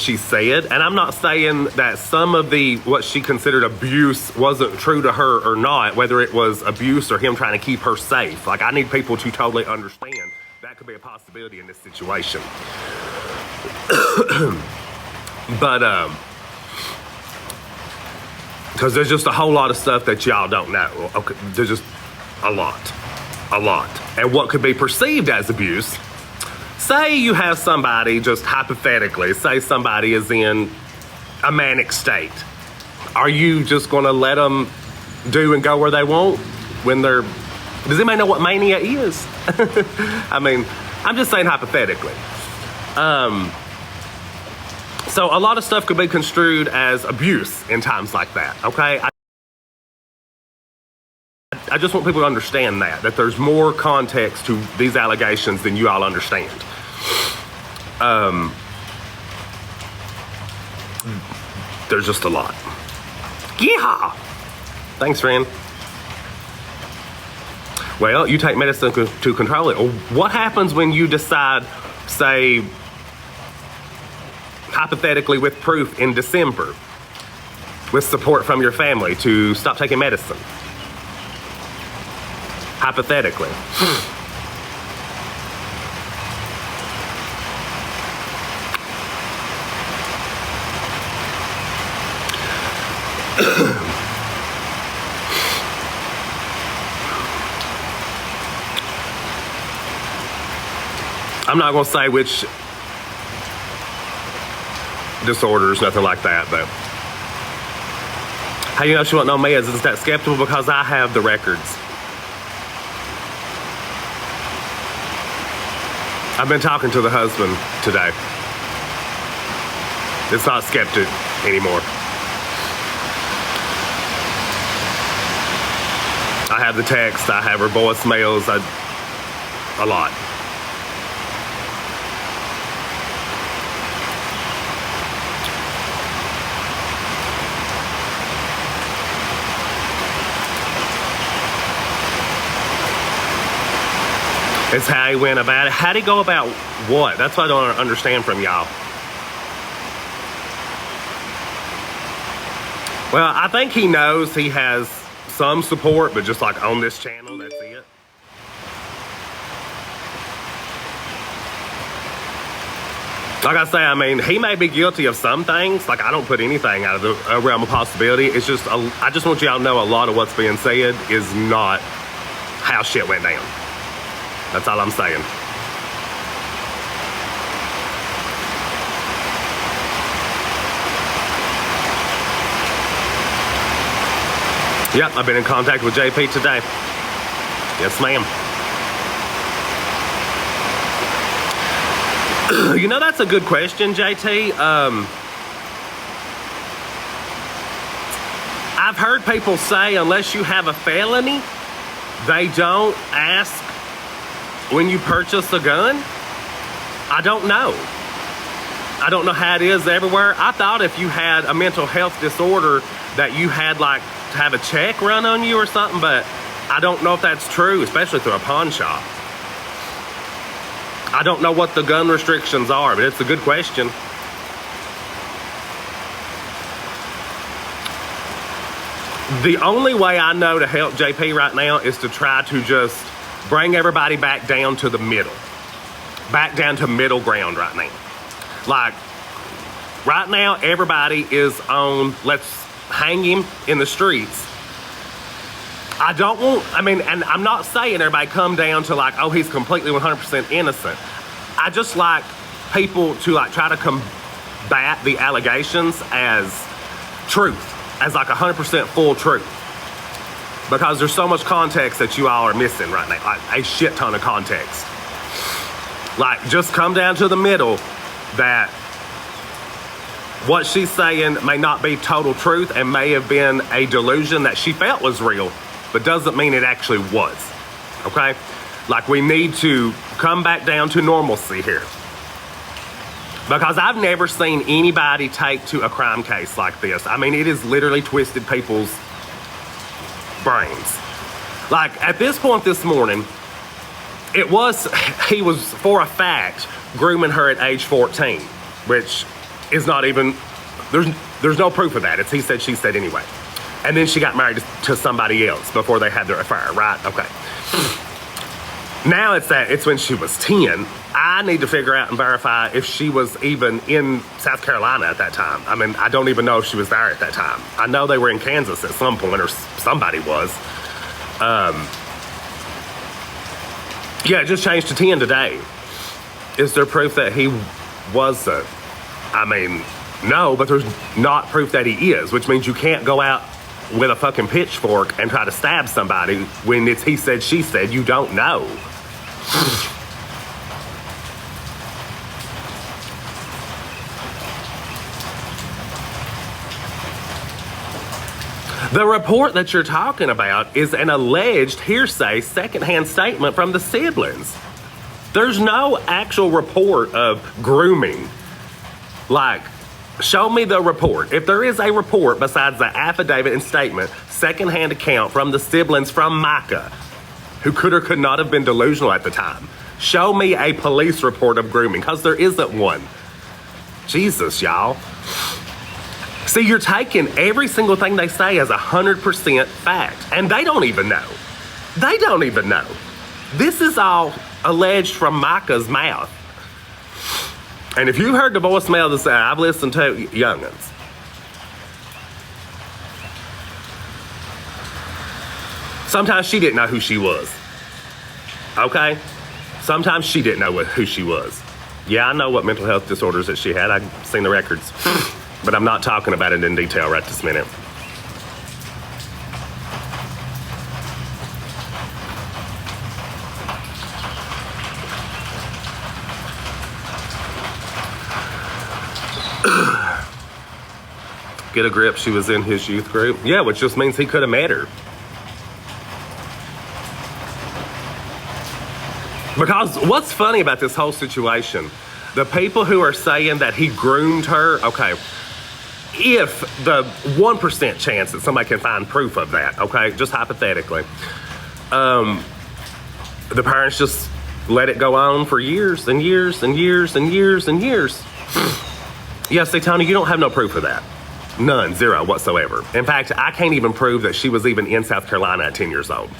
she said, and I'm not saying that some of what she considered abuse wasn't true to her or not, whether it was abuse or him trying to keep her safe. Like, I need people to totally understand that could be a possibility in this situation. But, because there's just a whole lot of stuff that y'all don't know. Okay, there's just a lot. And what could be perceived as abuse. Say you have somebody, just hypothetically, say somebody is in a manic state. Are you just going to let them do and go where they want when they're... Does anybody know what mania is? I mean, I'm just saying hypothetically. So a lot of stuff could be construed as abuse in times like that, okay? I just want people to understand that there's more context to these allegations than you all understand. There's just a lot. Yeehaw! Thanks, friend. Well, you take medicine to control it. What happens when you decide, say, hypothetically with proof in December, with support from your family, to stop taking medicine? Hypothetically. I'm not going to say which disorders, nothing like that, but how you know she won't know me is that skeptical? Because I have the records. I've been talking to the husband today. It's not skeptic anymore. I have the text, I have her voicemails, a lot. It's how he went about it. How'd he go about what? That's what I don't understand from y'all. Well, I think he knows he has some support, but just like on this channel, that's it. Like I say, I mean, he may be guilty of some things. Like, I don't put anything out of the realm of possibility. It's just, I just want y'all to know a lot of what's being said is not how shit went down. That's all I'm saying. Yep, I've been in contact with JP today. Yes, ma'am. You know, that's a good question, JT. I've heard people say unless you have a felony, they don't ask when you purchase a gun. I don't know. I don't know how it is everywhere. I thought if you had a mental health disorder that you had like to have a check run on you or something, but I don't know if that's true, especially through a pawn shop. I don't know what the gun restrictions are, but it's a good question. The only way I know to help JP right now is to try to just bring everybody back down to the middle. Back down to middle ground right now. Like, right now, everybody is on, let's hang him in the streets. I don't want, I mean, and I'm not saying everybody come down to like, oh, he's completely 100% innocent. I just like people to like try to combat the allegations as truth, as like 100% full truth. Because there's so much context that you all are missing right now, like a shit ton of context. Like, just come down to the middle that what she's saying may not be total truth and may have been a delusion that she felt was real, but doesn't mean it actually was, okay? Like, we need to come back down to normalcy here. Because I've never seen anybody take to a crime case like this. I mean, it has literally twisted people's brains. Like, at this point this morning, he was for a fact grooming her at age 14, which is not even, there's no proof of that. It's he said, she said anyway. And then she got married to somebody else before they had their affair, right? Okay. Now it's when she was 10. I need to figure out and verify if she was even in South Carolina at that time. I mean, I don't even know if she was there at that time. I know they were in Kansas at some point, or somebody was. Yeah, it just changed to 10 today. Is there proof that he wasn't? I mean, no, but there's not proof that he is, which means you can't go out with a fucking pitchfork and try to stab somebody when it's he said, she said. You don't know. The report that you're talking about is an alleged hearsay secondhand statement from the siblings. There's no actual report of grooming. Like, show me the report. If there is a report besides the affidavit and statement, secondhand account from the siblings from Micah, who could or could not have been delusional at the time, show me a police report of grooming, because there isn't one. Jesus, y'all. See, you're taking every single thing they say as 100% fact, and they don't even know. They don't even know. This is all alleged from Micah's mouth. And if you heard the voicemail that I've listened to, young'uns. Sometimes she didn't know who she was. Okay? Sometimes she didn't know who she was. Yeah, I know what mental health disorders that she had. I've seen the records. But I'm not talking about it in detail right this minute. Get a grip, she was in his youth group. Yeah, which just means he could have met her. Because what's funny about this whole situation, the people who are saying that he groomed her, okay, if the 1% chance that somebody can find proof of that, okay, just hypothetically, the parents just let it go on for years and years and years and years and years. Yeah, see, Tony, you don't have no proof of that. None, zero whatsoever. In fact, I can't even prove that she was even in South Carolina at 10 years old.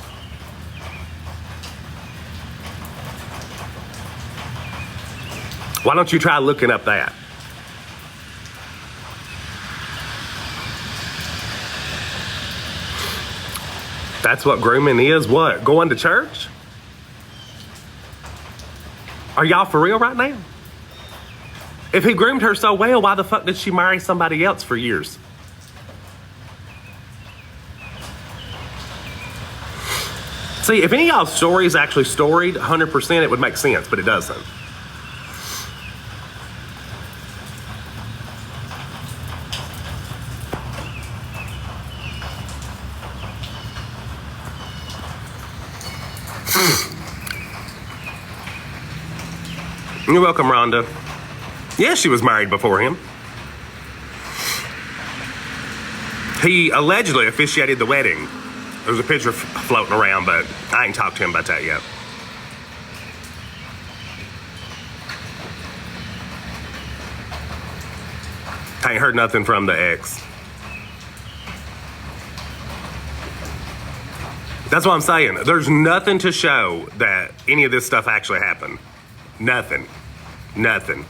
Why don't you try looking up that? That's what grooming is? What? Going to church? Are y'all for real right now? If he groomed her so well, why the fuck did she marry somebody else for years? See, if any of y'all's story is actually storied, 100%, it would make sense, but it doesn't. You're welcome, Rhonda. Yeah, she was married before him. He allegedly officiated the wedding. There's a picture floating around, but I ain't talked to him about that yet. I ain't heard nothing from the ex. That's what I'm saying. There's nothing to show that any of this stuff actually happened. Nothing. Nothing.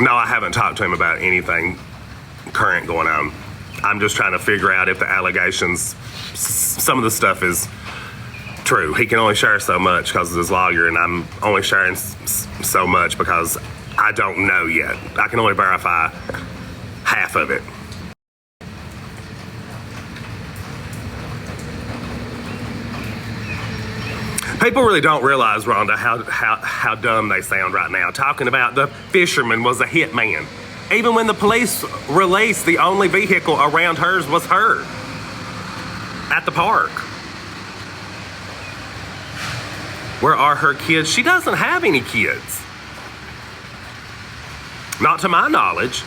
No, I haven't talked to him about anything current going on. I'm just trying to figure out if the allegations, some of the stuff is true. He can only share so much because of his lawyer, and I'm only sharing so much because I don't know yet. I can only verify half of it. People really don't realize, Rhonda, how dumb they sound right now. Talking about the fisherman was a hitman. Even when the police released, the only vehicle around hers was her at the park. Where are her kids? She doesn't have any kids. Not to my knowledge.